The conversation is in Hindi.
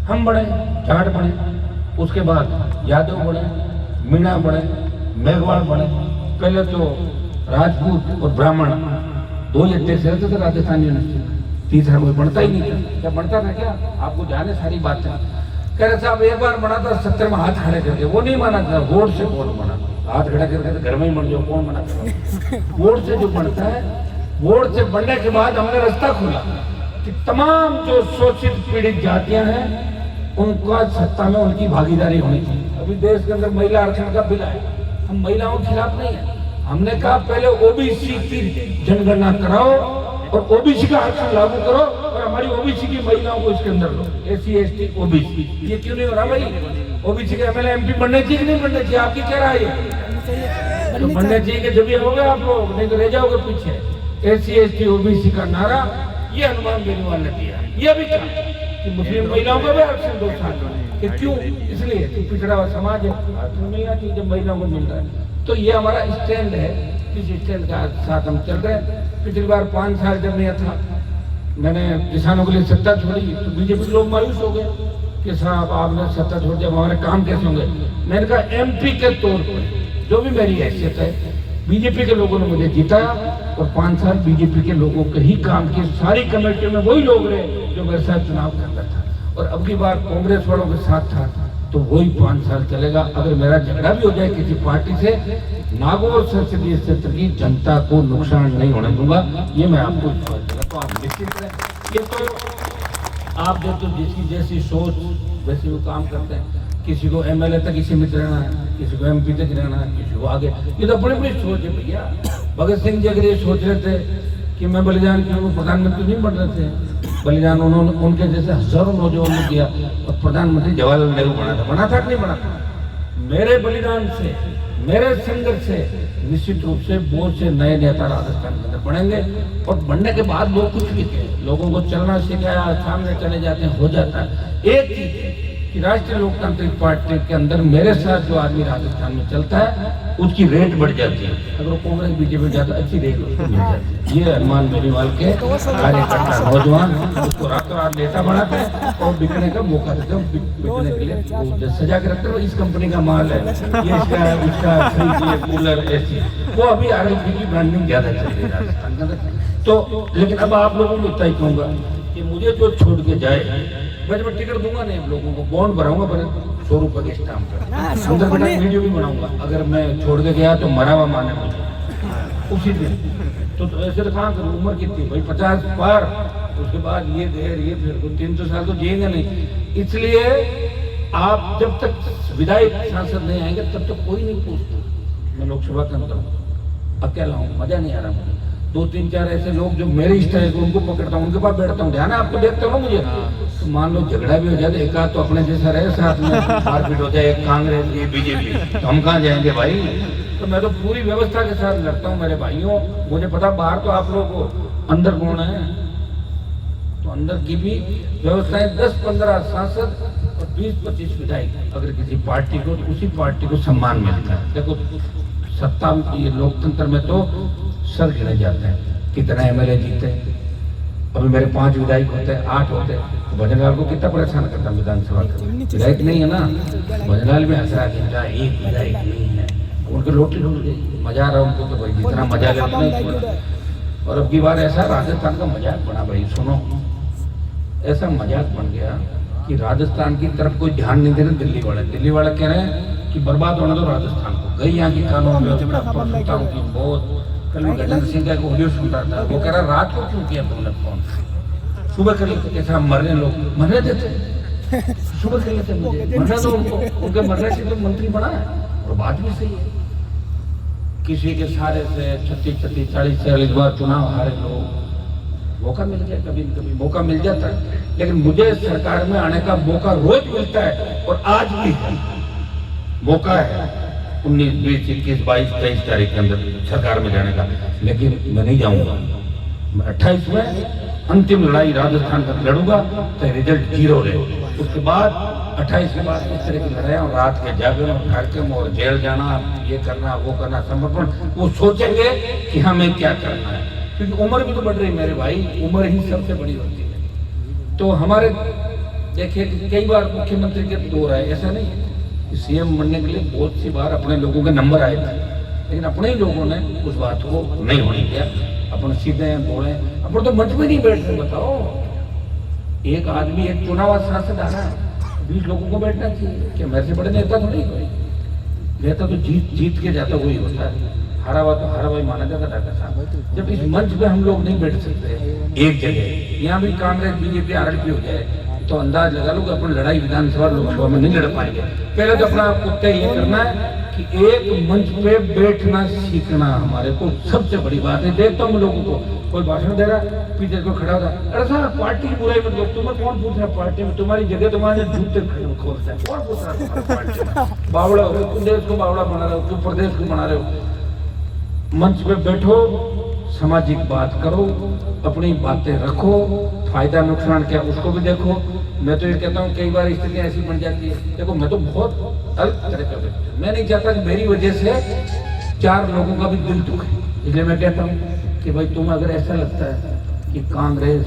हम बढ़े, जाट बढ़े, उसके बाद यादव बढ़े, मीणा बढ़े, मेघवाल बढ़े। पहले तो राजपूत और ब्राह्मण दो ही देश रहते थे राजस्थान यूनिवर्सिटी, तीसरा कोई बढ़ता ही नहीं था। क्या बढ़ता था क्या? आपको जाने सारी बातें। कह रहे साहब एक बार बना था 70 में हाथ खड़े करके, वो नहीं माना था। वोट से कौन बना? हाथ खड़ा करके घर में ही बन जाओ, कौन बना था? वोट से जो बनता है, वोट से बनने के बाद हमने रास्ता खोला कि तमाम जो शोषित पीड़ित जातियां हैं उनका सत्ता में उनकी भागीदारी होनी चाहिए। अभी देश के अंदर महिला आरक्षण का बिल है, हम महिलाओं के खिलाफ नहीं है। हमने कहा पहले ओबीसी की जनगणना कराओ और ओबीसी का आरक्षण लागू करो और हमारी ओबीसी की महिलाओं को इसके अंदर लो। एससी एसटी ओबीसी ये क्यों नहीं हो रहा भाई? ओबीसी के एमएलए एमपी बनने चाहिए कि नहीं बनने चाहिए? आपकी क्या राय है? तो बनने चाहिए कि जब ये होगा आप लोग, नहीं तो रह जाओगे पीछे। एससी एसटी ओबीसी का नारा ये हनुमान बेनीवाल ने दिया। ये भी कहा कि मुस्लिम महिलाओं को भी आरक्षण दो साल कि क्यों? इसलिए कि पिछड़ा हुआ समाज है, आरक्षण मिलना चाहिए जब महिलाओं को मिल रहा है। तो ये हमारा स्टैंड है, इस स्टैंड का साथ हम चल रहे हैं। पिछली बार 5 साल जब मैं था, मैंने किसानों के लिए सत्ता छोड़ी तो बीजेपी लोग मायूस हो गए कि साहब आपने सत्ता छोड़ दिया, हमारे काम कैसे होंगे? मैंने कहा एमपी के तौर पर जो भी मेरी हैसियत है, बीजेपी के लोगों ने मुझे जिताया और 5 साल बीजेपी के लोगों के ही काम किए। सारी कमेटी में वही लोग रहे जो मेरे साथ चुनाव करता था, और अब की बार कांग्रेस वालों के साथ था तो वही 5 साल चलेगा। अगर मेरा झगड़ा भी हो जाए किसी पार्टी से, नागौर संसदीय क्षेत्र की जनता को नुकसान नहीं होने दूंगा, ये मैं आपको तो आप निश्चित रहे। ये तो आप जो जिसकी जैसी सोच वैसे वो काम करते हैं। किसी को एमएलए तक ही सीमित रहना है, किसी को एमपी तक रहना है, किसी को आगे। ये तो बड़ी बड़ी सोच है भैया। भगत सिंह जी अगर ये सोच रहे थे कि मैं बलिदान क्यों, प्रधानमंत्री नहीं बन रहे थे। बलिदान उन्होंने उनके जैसे हजारों नौजवानों ने किया और प्रधानमंत्री जवाहरलाल नेहरू बना था कि नहीं बना था? मेरे बलिदान से, मेरे संघर्ष से निश्चित रूप से बहुत से नए नेता राजस्थान के अंदर बनेंगे। और बनने के बाद लोग कुछ भी कहें, लोगों को चलना सिखाया, सामने चले जाते हैं, हो जाता है। एक चीज कि राष्ट्रीय लोकतांत्रिक पार्टी के अंदर मेरे साथ जो आदमी राजस्थान में चलता है उसकी रेट बढ़ जाती है। अगर वो कांग्रेस बीजेपी जाता अच्छी रेट उसको मिल जाती है। ये हनुमान बेनीवाल के कार्यकर्ता नौजवान उसको रातों रात नेता बनाते हैं और बिकने का मौका देते हैं। बिकने के लिए सजा के रखते हैं, इस कंपनी का माल है, ये इसका उसका फ्रिज कूलर ऐसी। वो अभी आरएमपी की ब्रांडिंग ज्यादा चल रही है राजस्थान के अंदर। तो लेकिन अब आप लोगों को इतना ही कहूँगा कि मुझे जो छोड़ के जाए, मैं टिकट दूंगा नहीं, आप लोगों को बॉन्ड भराऊंगा, पर 100 रुपए के स्टाम्प पर अंदर बैठा वीडियो भी बनाऊंगा। अगर मैं छोड़ के गया तो मरा हुआ माने मुझे उसी दिन। तो ऐसे तो कहाँ करूँ? उम्र कितनी भाई? 50 पार। उसके बाद ये देर ये फिर 300 साल तो जिएंगे नहीं। इसलिए आप जब तक विधायक सांसद नहीं आएंगे तब तक कोई नहीं पूछता। मैं लोकसभा के अंदर अकेला हूँ, मजा नहीं आ रहा मुझे। 2-3-4 ऐसे लोग जो मेरे स्टाइल को उनको पकड़ता हूँ, उनके पास बैठता हूँ। ध्यान है आपको? देखते हो मुझे? तो मान लो झगड़ा भी हो जाए, एक आध तो अपने जैसा रहे साथ में, मारपीट हो जाए, कांग्रेस ये बीजेपी, तो हम कहाँ जाएंगे भाई? तो मैं तो पूरी व्यवस्था के साथ लड़ता हूँ मेरे भाइयों। मुझे पता बाहर तो आप लोगों को, अंदर कौन है? तो अंदर की भी व्यवस्थाएं 10-15 सांसद और 20-25 विधायक। अगर किसी पार्टी को, तो उसी पार्टी को सम्मान मिलता है। देखो सत्ता ये लोकतंत्र में तो सर गिने जाते हैं, कितना एमएलए जीते। अभी मेरे 5 विधायक होते हैं, 8 होते हैं, तो भजनलाल को कितना परेशान करता विधानसभा का? विधायक नहीं है ना, भजनलाल में हंसरा किया, एक विधायक नहीं है, उनके लोटी ढूंढ गई। मजा आ रहा है उनको तो भाई, जितना मजा लेते नहीं। और अब की बार ऐसा राजस्थान का मजाक बना भाई, सुनो, ऐसा मजाक बन गया कि राजस्थान की तरफ कोई ध्यान नहीं दे रहे। दिल्ली वाले कह रहे हैं कि बर्बाद होने दो राजस्थान को। गई यहाँ की कानून व्यवस्था की बहुत। कल गजेंद्र सिंह का एक ऑडियो सुन रहा था, वो कह रहा रात को क्यों किया तुमने फोन? सुबह कर लेते, कैसा मरने लोग मरने देते, सुबह कर लेते, मुझे मरना दो उनको, उनके मरने से तो मंत्री बना है। और बात भी सही है, किसी के सहारे से 36, 40 बार चुनाव हारे लोग, मौका मिल जाए कभी न कभी मौका मिल जाता है। लेकिन मुझे सरकार में आने का मौका रोज मिलता है और आज भी मौका है 19, 20, 21, 22, 23 तारीख के अंदर सरकार में जाने का। लेकिन मैं नहीं जाऊंगा। मैं 28 में अंतिम लड़ाई राजस्थान का लड़ूंगा, तो रिजल्ट 0 रहे। उसके बाद 28 के बाद इस तरह की लड़ाई और रात के जागरण और कार्यक्रम और जेल जाना, ये करना वो करना, समर्पण, वो सोचेंगे कि हमें क्या करना है। क्योंकि उम्र भी तो बढ़ रही है मेरे भाई, उम्र ही सबसे बड़ी होती है। तो हमारे देखिए कि कई बार मुख्यमंत्री के दौर आए, ऐसा नहीं है कि सीएम बनने के लिए बहुत सी बार अपने लोगों के नंबर आए थे, लेकिन अपने ही लोगों ने उस बात को नहीं होने दिया। अपन सीधे बोले, अपन तो मंच में नहीं बैठ रहे। बताओ, एक आदमी एक चुनाव सांसद आ रहा है, 20 लोगों को बैठना चाहिए। क्या मेरे से बड़े नेता तो नहीं कोई? नेता तो जीत के जाता वही होता है, हारा हुआ तो हारा हुआ माना जाता डॉक्टर साहब। जब इस मंच पे हम लोग नहीं बैठ सकते एक जगह, यहाँ भी कांग्रेस बीजेपी आरएलपी हो जाए तो अंदाज लगा लो कि अपन लड़ाई विधानसभा लोकसभा में नहीं लड़ पाएंगे। पहले तो अपना उत्तर ये करना है कि एक मंच पे बैठना सीखना हमारे को सबसे बड़ी बात है। देखता हूँ लोगों को, कोई भाषण दे रहा है, पीछे को खड़ा होता है, अरे साहब पार्टी की बुराई मत करो। तुम्हें कौन पूछ रहा है पार्टी में? तुम्हारी जगह तुम्हारे जूते खोलता है, कौन पूछ रहा है पार्टी में? बावड़ा हो, तुम देश को बावड़ा बना रहे हो, तुम प्रदेश को बना रहे हो। मंच पे बैठो, सामाजिक बात करो, अपनी बातें रखो, फायदा नुकसान क्या उसको भी देखो। मैं तो ये कहता हूँ कई बार स्थितियाँ ऐसी बन जाती है। देखो, मैं तो बहुत अलग तरह का व्यक्ति हूं। मैं नहीं चाहता कि मेरी वजह से 4 लोगों का भी दिल दुखे, इसलिए मैं कहता हूँ कि भाई तुम अगर ऐसा लगता है कि कांग्रेस